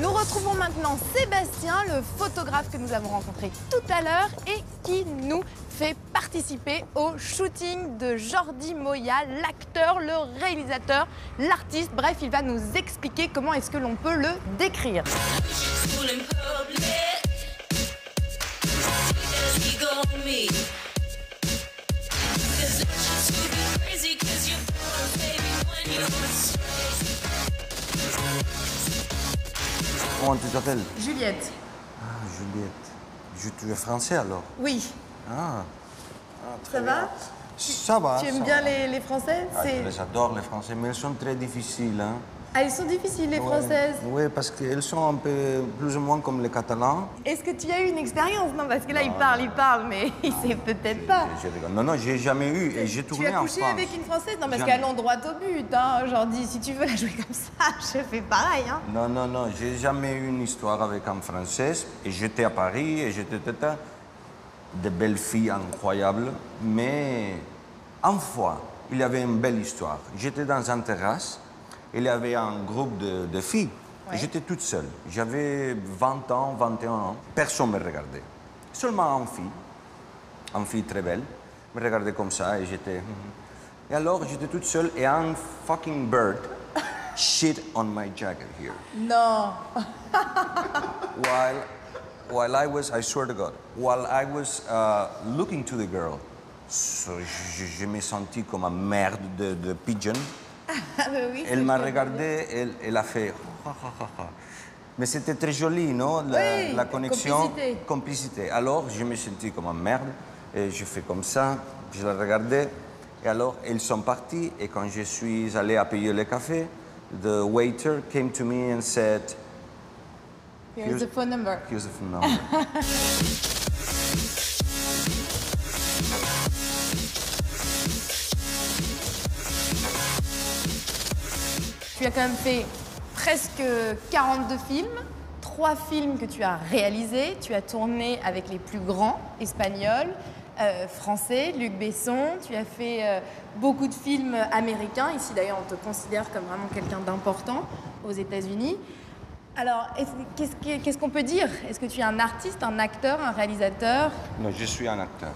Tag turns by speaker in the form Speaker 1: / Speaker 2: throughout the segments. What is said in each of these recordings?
Speaker 1: Nous retrouvons maintenant Sébastien, le photographe que nous avons rencontré tout à l'heure et qui nous fait participer au shooting de Jordi Moya, l'acteur, le réalisateur, l'artiste. Bref, il va nous expliquer comment est-ce que l'on peut le décrire.
Speaker 2: Comment tu t'appelles?
Speaker 1: Juliette.
Speaker 2: Ah, Juliette. Tu es français alors?
Speaker 1: Oui.
Speaker 2: Ah,
Speaker 1: Ça va?
Speaker 2: Ça va.
Speaker 1: Tu aimes bien les Françaises?
Speaker 2: Ah, je les adore les Français, mais elles sont très difficiles. Hein.
Speaker 1: Ah, elles sont difficiles, les
Speaker 2: Ouais.
Speaker 1: Françaises.
Speaker 2: Oui, parce qu'elles sont un peu plus ou moins comme les Catalans.
Speaker 1: Est-ce que tu as eu une expérience? Non, parce que là, il parle, mais il sait peut-être pas.
Speaker 2: Je rigole. Non, non, j'ai jamais eu et j'ai tourné en France.
Speaker 1: Tu as couché avec une Française? Non, parce
Speaker 2: Jamais.
Speaker 1: qu'elle allons droit au but, hein. Jordi, si tu veux la jouer comme ça, je fais pareil, hein.
Speaker 2: Non, non, non, j'ai jamais eu une histoire avec un Français. Et j'étais à Paris et j'étais de belles filles incroyables. Mais une fois, il y avait une belle histoire. J'étais dans une terrasse. Il y avait un groupe de filles.
Speaker 1: Ouais.
Speaker 2: J'étais toute seule. J'avais 20 ans, 21 ans. Personne ne me regardait. Seulement une fille très belle, me regardait comme ça et j'étais... Et alors, j'étais toute seule et un fucking bird shit on my jacket here.
Speaker 1: Non.
Speaker 2: While I was, I swear to God, while I was looking to the girl, so je me sentis comme une merde de pigeon.
Speaker 1: Ah, bah oui,
Speaker 2: Elle m'a regardé, elle a fait... Mais c'était très joli, non?
Speaker 1: Oui,
Speaker 2: La connexion,
Speaker 1: complicité.
Speaker 2: Alors, je me sentis comme une merde et je fais comme ça, je la regardais. Et alors, ils sont partis et quand je suis allé à payer le café, the waiter came to me and said...
Speaker 1: Here's the phone number.
Speaker 2: Here's the phone number.
Speaker 1: Tu as quand même fait presque 42 films, 3 films que tu as réalisés. Tu as tourné avec les plus grands espagnols, français, Luc Besson. Tu as fait beaucoup de films américains. Ici, d'ailleurs, on te considère comme vraiment quelqu'un d'important aux États-Unis. Alors, qu'est-ce qu'on peut dire? Est-ce que tu es un artiste, un acteur, un réalisateur?
Speaker 2: Non, je suis un acteur.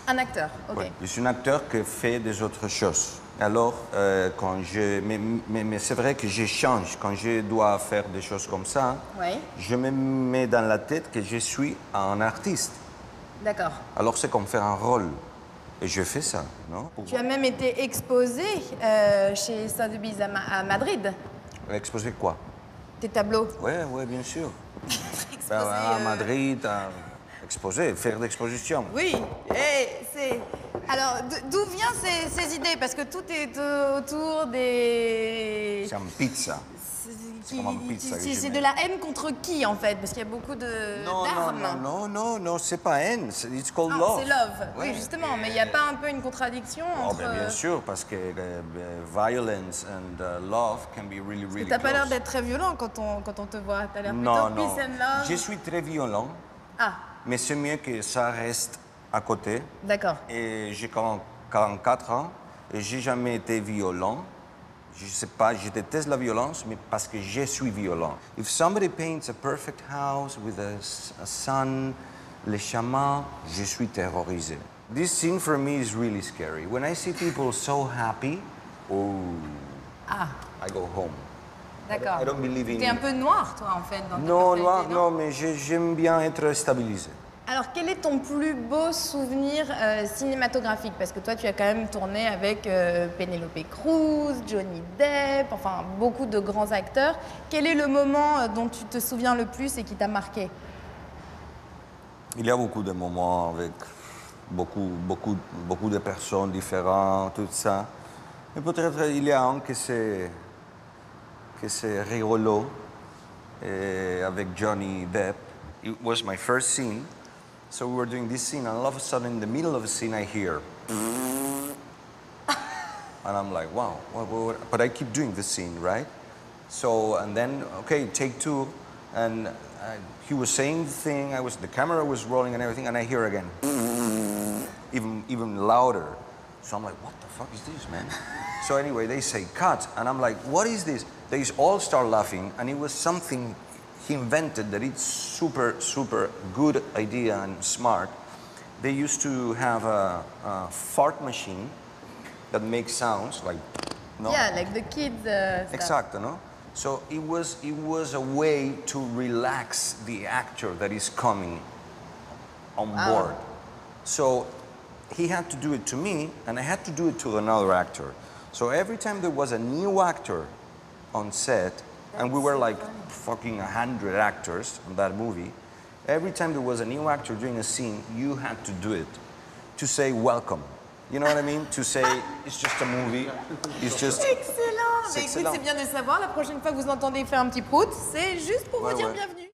Speaker 1: Un acteur, ok.
Speaker 2: Ouais. Je suis un acteur qui fait des autres choses. Alors, quand je... Mais c'est vrai que je change. Quand je dois faire des choses comme ça,
Speaker 1: Ouais.
Speaker 2: je me mets dans la tête que je suis un artiste.
Speaker 1: D'accord.
Speaker 2: Alors, c'est comme faire un rôle. Et je fais ça, non?
Speaker 1: Tu as même été exposé chez Sotheby's à Madrid.
Speaker 2: Exposer quoi?
Speaker 1: Tes tableaux.
Speaker 2: Oui, oui, bien sûr.
Speaker 1: Exposé,
Speaker 2: À Madrid, exposer, faire d'exposition.
Speaker 1: Oui, et c'est... Alors, d'où viennent ces idées? Parce que tout est autour des...
Speaker 2: C'est une pizza. C'est comme une pizza que je
Speaker 1: C'est
Speaker 2: mets.
Speaker 1: de la haine contre qui, en fait? Parce qu'il y a beaucoup d'armes.
Speaker 2: Non, c'est pas haine, it's called
Speaker 1: Ah,
Speaker 2: love.
Speaker 1: c'est love,
Speaker 2: Ouais.
Speaker 1: oui, justement. Mais il n'y a pas un peu une contradiction
Speaker 2: Oh,
Speaker 1: entre...
Speaker 2: ben, bien sûr, parce que violence and love can be really, really
Speaker 1: T'as pas l'air
Speaker 2: close.
Speaker 1: d'être très violent quand on te voit. T'as l'air plutôt
Speaker 2: Non, non.
Speaker 1: peace and love.
Speaker 2: Je suis très violent,
Speaker 1: Ah,
Speaker 2: mais c'est mieux que ça reste à côté.
Speaker 1: d'accord.
Speaker 2: Et j'ai 44 ans et j'ai jamais été violent. Je sais pas, je déteste la violence, mais parce que je suis violent. If somebody paints a perfect house with a sun, les chamans, je suis terrorisé. This scene for me is really scary. When I see people so happy, oh,
Speaker 1: Ah,
Speaker 2: I go home.
Speaker 1: d'accord.
Speaker 2: I don't believe in...
Speaker 1: T'es un peu noir, toi, en fait, dans ta
Speaker 2: Non,
Speaker 1: personnalité,
Speaker 2: non, mais j'aime bien être stabilisé.
Speaker 1: Alors, quel est ton plus beau souvenir cinématographique? Parce que toi, tu as quand même tourné avec Penélope Cruz, Johnny Depp, enfin, beaucoup de grands acteurs. Quel est le moment dont tu te souviens le plus et qui t'a marqué?
Speaker 2: Il y a beaucoup de moments avec beaucoup de personnes différentes, tout ça. Mais peut-être il y a un que c'est rigolo avec Johnny Depp. It was my first scene. So we were doing this scene, and all of a sudden, in the middle of the scene, I hear. And I'm like, wow, what? But I keep doing the scene, right? So, and then, okay, take two, and he was saying the thing, the camera was rolling and everything, and I hear again, even louder. So I'm like, what the fuck is this, man? So anyway, they say, cut, and I'm like, what is this? They all start laughing, and it was something he invented that it's super, super good idea and smart. They used to have a fart machine that makes sounds like, no?
Speaker 1: Yeah, like the kids stuff.
Speaker 2: Exacto, no? So it was a way to relax the actor that is coming on board. So he had to do it to me, and I had to do it to another actor. So every time there was a new actor on set, and we were like fucking 100 actors on that movie, every time there was a new actor doing a scene, you had to do it to say welcome. You know what I mean? To say, it's just a movie, it's just...
Speaker 1: Excellent. Mais écoute,
Speaker 2: excellent.
Speaker 1: c'est bien de le savoir. La prochaine fois que vous entendez faire un petit prout, c'est juste pour vous dire
Speaker 2: ouais.
Speaker 1: bienvenue.